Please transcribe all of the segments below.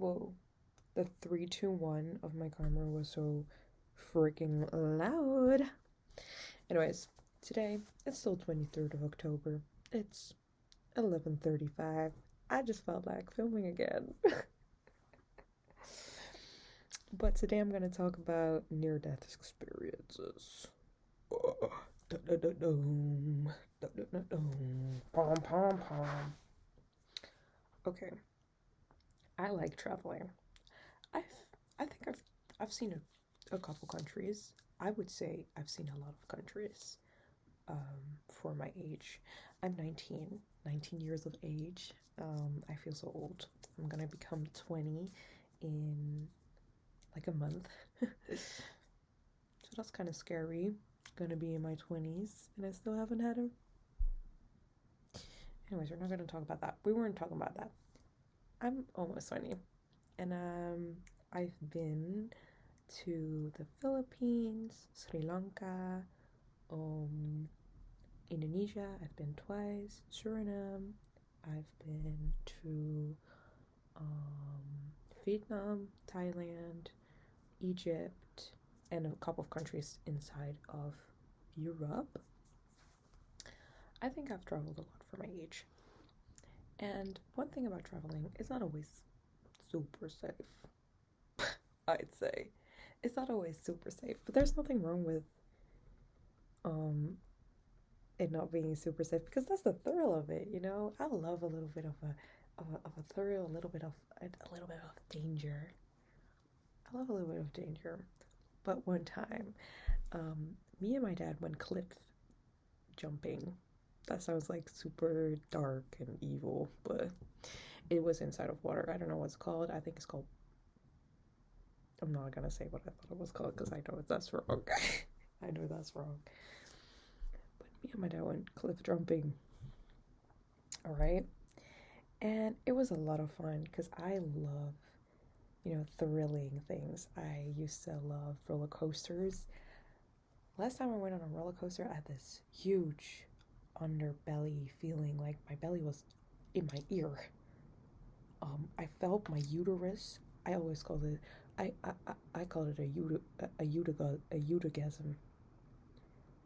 Whoa, the 3, 2, 1 of my camera was so freaking loud. Anyways, today it's still 23rd of October. It's 11:35. I just felt like filming again. But today I'm going to talk about near-death experiences. Pom pom pom. Okay, I like traveling. I've I think I've seen a couple countries. I would say I've seen a lot of countries. For my age, I'm 19 years of age. I feel so old. I'm gonna become 20 in like a month. So that's kind of scary. Gonna be in my 20s and I still haven't had a. Anyways, we're not gonna talk about that. We weren't talking about that. I'm almost 20, and I've been to the Philippines, Sri Lanka, um, Indonesia. I've been twice. Suriname. I've been to Vietnam, Thailand, Egypt, and a couple of countries inside of Europe. I think I've traveled a lot for my age. And one thing about traveling, it's not always super safe. I'd say it's not always super safe, but there's nothing wrong with um it not being super safe because that's the thrill of it, you know. I love a little bit of a thrill, a little bit of danger. I love a little bit of danger. But one time, me and my dad went cliff jumping. That sounds like super dark and evil, but it was inside of water. I don't know what it's called. I think it's called. I'm not gonna say what I thought it was called because I know that's wrong. I know that's wrong. But me and my dad went cliff jumping. All right, and it was a lot of fun because I love, thrilling things. I used to love roller coasters. Last time I went on a roller coaster, I had this huge underbelly feeling, like my belly was in my ear. I felt my uterus. I always called it. I called it a utergasm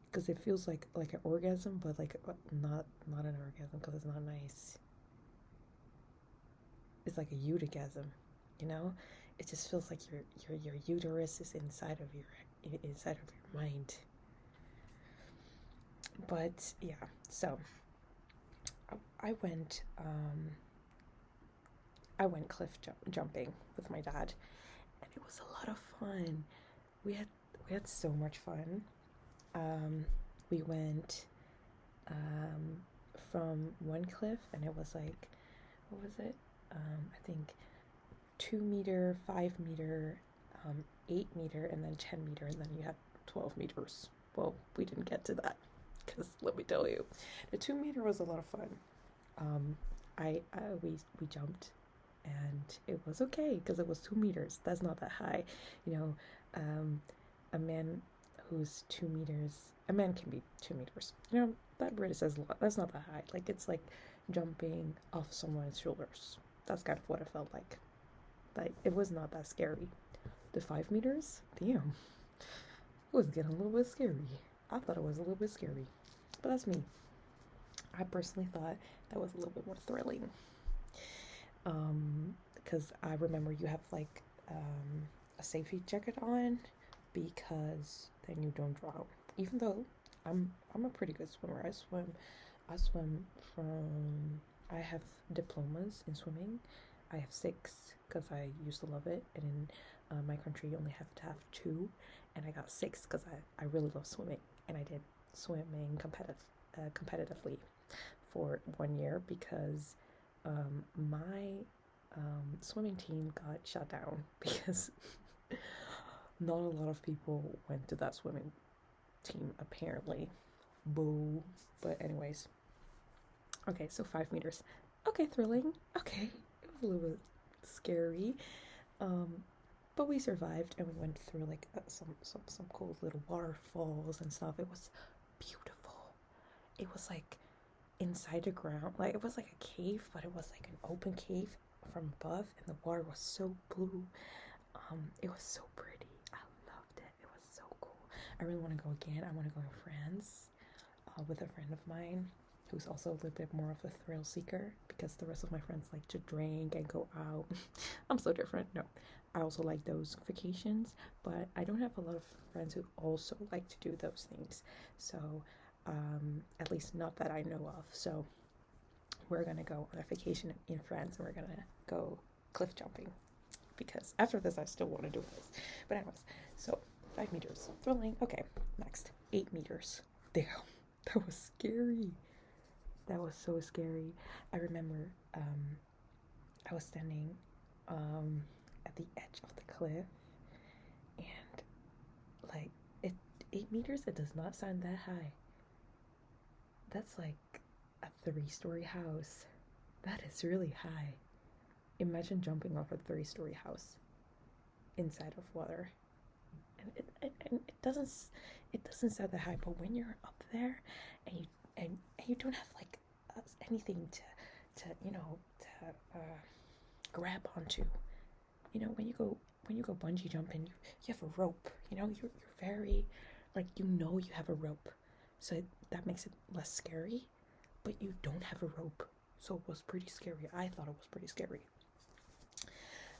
because it feels like an orgasm, but like not an orgasm because it's not nice. It's like a utergasm, you know. It just feels like your uterus is inside of your mind. But yeah, so I went I went jumping with my dad, and it was a lot of fun. We had we had so much fun. We went um, from one cliff, and it was like, what was it? I think 2 meter, 5 meter, 8 meter, and then 10 meter, and then you had 12 meters. Well, we didn't get to that because let me tell you, the 2 meter was a lot of fun. We jumped, and it was okay because it was 2 meters. That's not that high, you know. A man who's 2 meters, a man can be 2 meters. You know, that really says a lot. That's not that high. Like, it's like jumping off someone's shoulders. That's kind of what it felt like. Like, it was not that scary. The 5 meters, damn, it was getting a little bit scary. I thought it was a little bit scary, but that's me. I personally thought that was a little bit more thrilling. Because I remember you have like a safety jacket on because then you don't drown. Even though I'm a pretty good swimmer. I swim from I have diplomas in swimming. I have 6 because I used to love it, and in my country you only have to have 2, and I got 6 because I really love swimming, and I did swimming competitively for 1 year because my swimming team got shut down because not a lot of people went to that swimming team apparently. Boo. But anyways, okay, so 5 meters. Okay, thrilling. Okay, it was a little bit scary, um, but we survived, and we went through like some cool little waterfalls and stuff. It was beautiful. It was like inside the ground, like it was like a cave, but it was like an open cave. from above, and the water was so blue. It was so pretty. I loved it. It was so cool. I really want to go again. I want to go in France with a friend of mine who's also a little bit more of a thrill seeker, because the rest of my friends like to drink and go out. I'm so different. No, I also like those vacations, but I don't have a lot of friends who also like to do those things. So at least not that I know of. So we're gonna go on a vacation in France, and we're gonna go cliff jumping, because after this I still want to do this. But anyways, so 5 meters thrilling. Okay, next 8 meters. Damn, that was scary. That was so scary. I remember I was standing at the edge of the cliff, and like 8 meters, it does not sound that high. That's like a 3-story house. That is really high. Imagine jumping off a 3-story house inside of water. And it doesn't sound that high, but when you're up there and you don't have like anything to grab onto. When you go bungee jumping, you have a rope. You're very like you have a rope, so that makes it less scary. But you don't have a rope, so it was pretty scary. I thought it was pretty scary.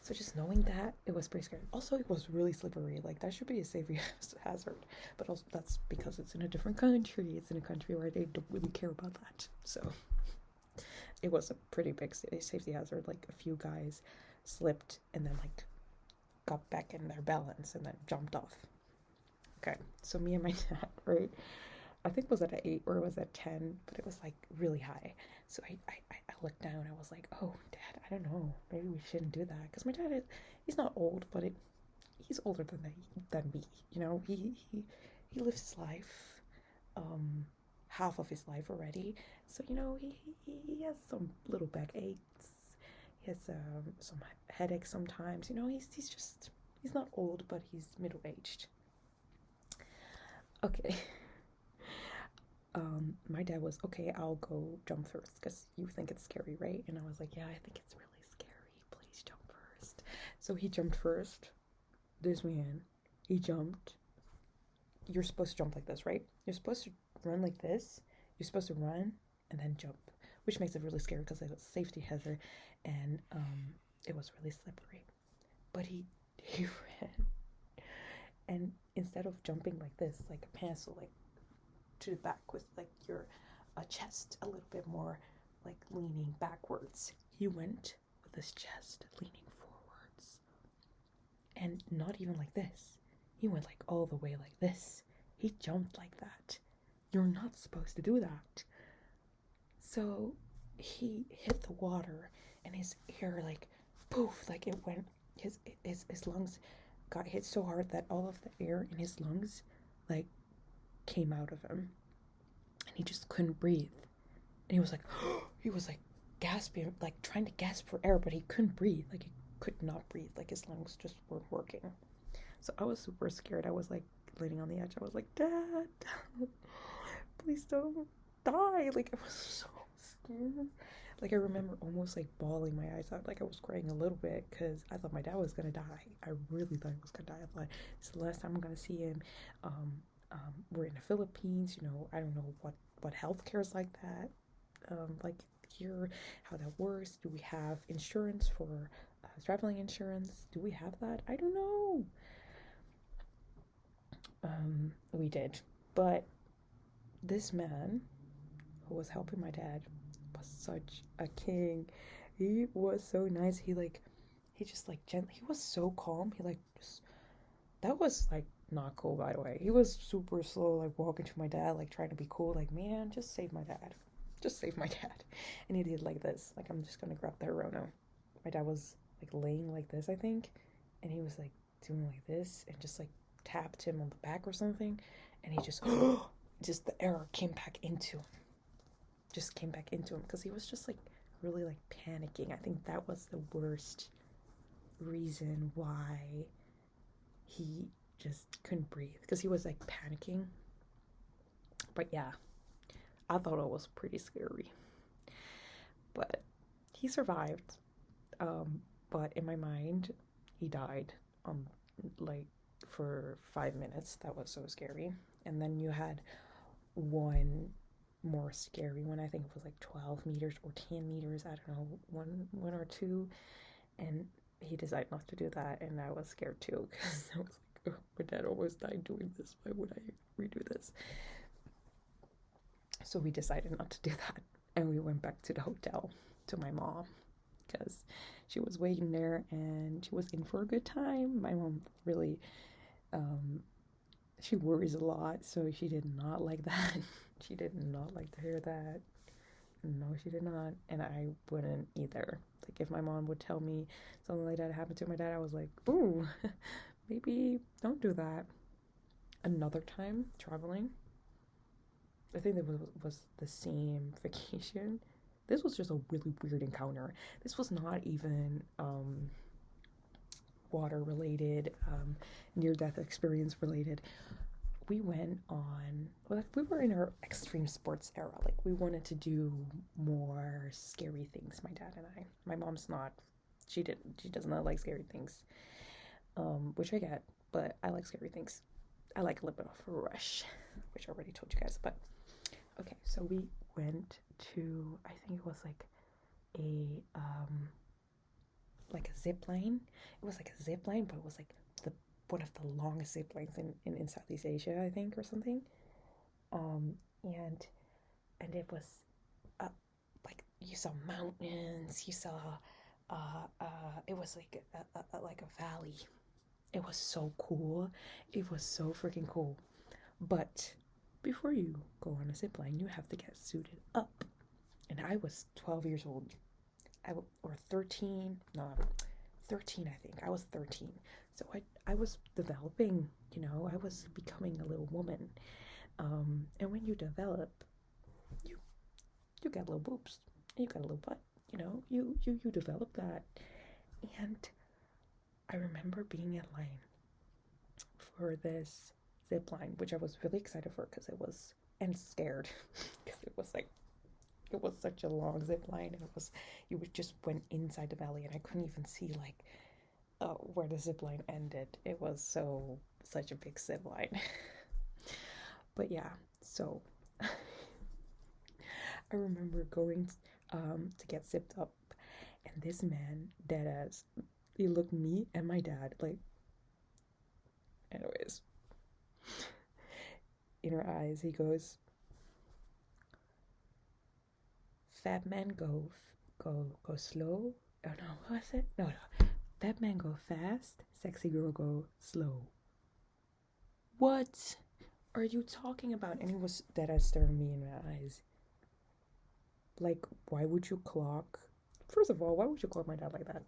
So just knowing that, it was pretty scary. Also, it was really slippery. Like, that should be a safety hazard. But also, that's because it's in a different country. It's in a country where they don't really care about that. So it was a pretty big safety hazard. Like, a few guys slipped and then, like, got back in their balance and then jumped off. Okay, so me and my dad, right? I think it was at 8 or it was at 10, but it was like really high. So I looked down. I was like, oh, Dad, I don't know. Maybe we shouldn't do that. Because my dad he's not old, but he's older than me. He lives his life, half of his life already. So, he has some little backaches. He has some headaches sometimes. He's not old, but he's middle-aged. Okay. My dad was, okay, I'll go jump first, because you think it's scary, right? And I was like, yeah, I think it's really scary. Please jump first. So he jumped first. This man, he jumped. You're supposed to jump like this, right? You're supposed to run like this. You're supposed to run and then jump, which makes it really scary because it's a safety hazard, and it was really slippery. But he ran, and instead of jumping like this, like a pencil, like to the back with like your chest a little bit more like leaning backwards, he went with his chest leaning forwards, and not even like this. He went like all the way like this. He jumped like that. You're not supposed to do that. So he hit the water, and his air like poof, like it went. His lungs got hit so hard that all of the air in his lungs like came out of him, and he just couldn't breathe. And he was like gasping, like trying to gasp for air, but he couldn't breathe. Like he could not breathe. Like his lungs just weren't working. So I was super scared. I was like leaning on the edge. I was like, Dad, please don't die. Like I was so scared. Like I remember almost like bawling my eyes out. Like I was crying a little bit because I thought my dad was gonna die. I really thought he was gonna die. I thought it's the last time I'm gonna see him. We're in the Philippines. I don't know what healthcare is like that. Like here, how that works. Do we have insurance for traveling insurance? Do we have that? I don't know. We did, but this man who was helping my dad was such a king. He was so nice. He just like gently. He was so calm. That was like not cool, by the way. He was super slow, like walking to my dad, like trying to be cool. Like, man, just save my dad. Just save my dad. And he did like this. Like, I'm just gonna grab the Hirono. My dad was like laying like this, I think, and he was like doing like this, and just like tapped him on the back or something, and he just the air came back into him. Just came back into him because he was just like really like panicking. I think that was the worst reason why he just couldn't breathe, because he was like panicking. But yeah, I thought it was pretty scary, but he survived. But in my mind, he died. Like for 5 minutes. That was so scary. And then you had one more scary one. I think it was like 12 meters or 10 meters. I don't know, one or two. And he decided not to do that, and I was scared too because I was like, oh, my dad almost died doing this. Why would I redo this? So we decided not to do that, and we went back to the hotel to my mom because she was waiting there and she was in for a good time. My mom really, she worries a lot, so she did not like that. She did not like to hear that. No, she did not, and I wouldn't either. Like if my mom would tell me something like that happened to my dad, I was like, ooh, maybe don't do that. Another time traveling, I think it was the same vacation. This was just a really weird encounter. This was not even water related, near death experience related. We went on, like, we were in our extreme sports era. Like, we wanted to do more scary things, my dad and I. My mom's not, she does not like scary things, which I get, but I like scary things. I like a little bit of a rush, which I already told you guys. But okay, so we went to, I think it was like a zip line. It was like a zip line, but it was like one of the longest zip lines in Southeast Asia, I think, or something. And it was like you saw mountains, you saw it was like a valley. It was so cool. It was so freaking cool. But before you go on a zip line, you have to get suited up. And I was 12 years old. Or 13. No, 13, I think. I was 13. So I was developing, I was becoming a little woman. And when you develop, you got little boobs. And you got a little butt. You develop that. And I remember being in line for this zip line, which I was really excited for because it was, and scared because it was such a long zip line. You just went inside the valley, and I couldn't even see where the zip line ended. It was such a big zip line. But yeah, so I remember going to get zipped up, and this man, dead ass, he looked me and my dad like, anyways, in her eyes, he goes, fat man go slow. Oh no, what was it? No. Fat man go fast, sexy girl go slow. What are you talking about? And he was dead ass staring me in my eyes. Like, why would you clock? First of all, why would you clock my dad like that?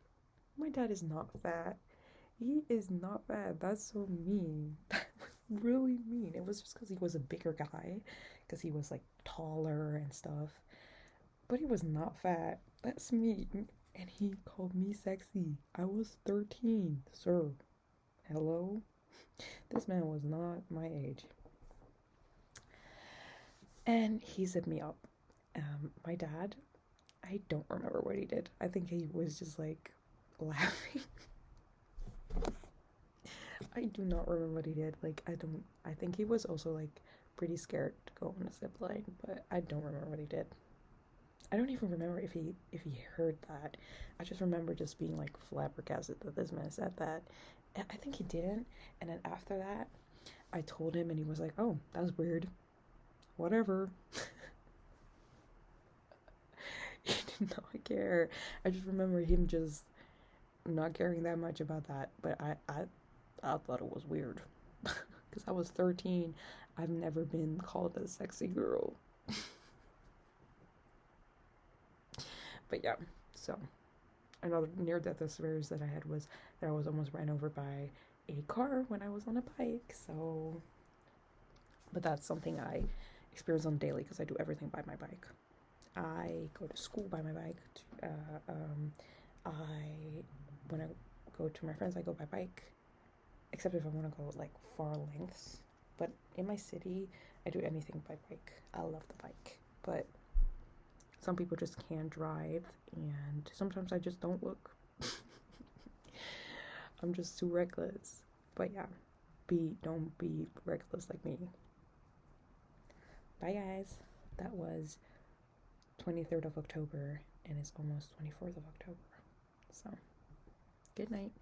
My dad is not fat. He is not fat. That's so mean. That was really mean. It was just because he was a bigger guy, because he was like taller and stuff. But he was not fat. That's mean. And he called me sexy. I was 13, sir. Hello? This man was not my age. And he zipped me up. My dad, I don't remember what he did. I think he was just like laughing. I do not remember what he did. Like, I think he was also like pretty scared to go on a zip line, but I don't remember what he did. I don't even remember if he heard that. I just remember just being like flabbergasted that this man said that. And I think he didn't. And then after that, I told him, and he was like, "Oh, that's weird. Whatever." He did not care. I just remember him just not caring that much about that. But I thought it was weird because I was 13. I've never been called a sexy girl. But yeah, so another near-death experience that I had was that I was almost ran over by a car when I was on a bike. So, but that's something I experience on daily because I do everything by my bike. I go to school by my bike. When I go to my friends, I go by bike. Except if I want to go like far lengths. But in my city, I do anything by bike. I love the bike, but some people just can't drive, and sometimes I just don't look I'm just too reckless. But yeah, don't be reckless like me. Bye guys. That was 23rd of October and it's almost 24th of October. So, good night.